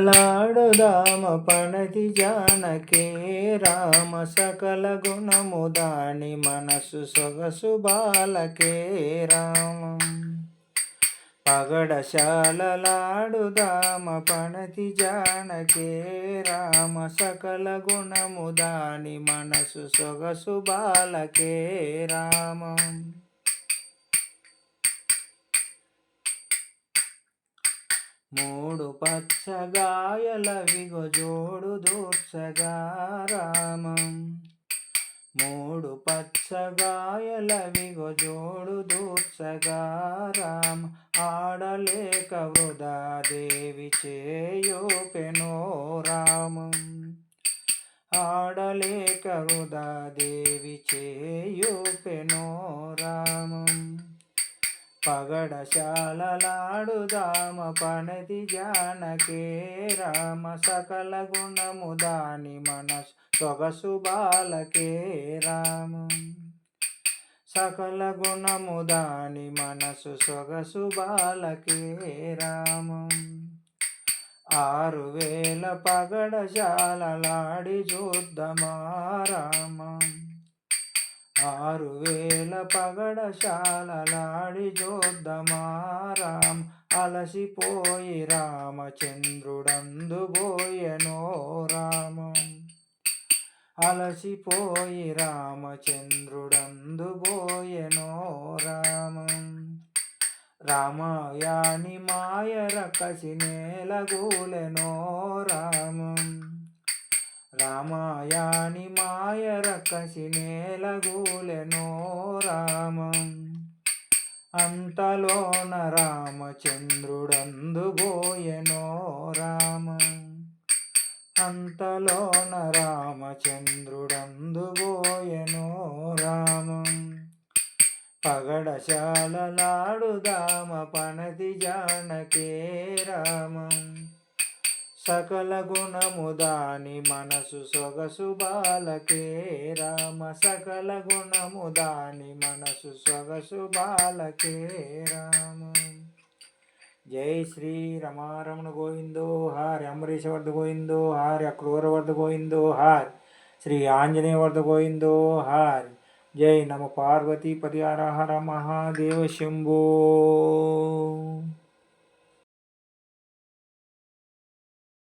లాడుదామ పణతి జానకే రామ సకల గుణము దాని మనసు సొగసు బాలకే రామ పగడశాలలాడుదామ పణతి జానకే రామ సకల గుణము దాని మనసు సొగసు బాలకే రామ మూడు పచ్చగాయలవిగో జోడు దూర్చగా రామం మూడు పచ్చగాయలవిగో జోడు దూర్చగా రామ ఆడలేక వృధా దేవి చేయోపెనో రామం ఆడలేక వృధా దేవి చేయోపెనో రామం పగడశాలలాడుదామ పణతి జానకే రామ సకల గుణము దాని మనసు సొగసు బాలకే రామ సకల గుణము దాని మనసు సొగసు బాలకే రామ 6000 పగడశాలలాడి చూద్దామా రామ 6000 పగడశాలలాడి చూద్దామా రామ అలసిపోయి రామచంద్రుడందుబోయెనో రామం అలసిపోయి రామచంద్రుడందుబోయెనో రామం రామాయాని మాయర కసినేలగూలెనో రామం రామాయాని మాయర కసినేలగూలెనో రామం అంతలోన రామచంద్రుడందుబోయెనో రామం అంతలోన రామచంద్రుడందుబోయెనో రామం పగడశాలలాడుదామ పణతి జానకే రామం సకల గుణము దాని మనసు సొగసు బాలకే రామ సకల గుణము దాని మనసు సొగసు బాలకే రామ జై శ్రీ రమారమణ గోవిందో హారి అంబరీషవర్ధ గోవిందో హారి అక్రూరవర్ధ గోవిందో హారి శ్రీ ఆంజనేయవర్ధ గోవిందో హారి జై నమ పార్వతీ పతి హర హర మహాదేవ శంభో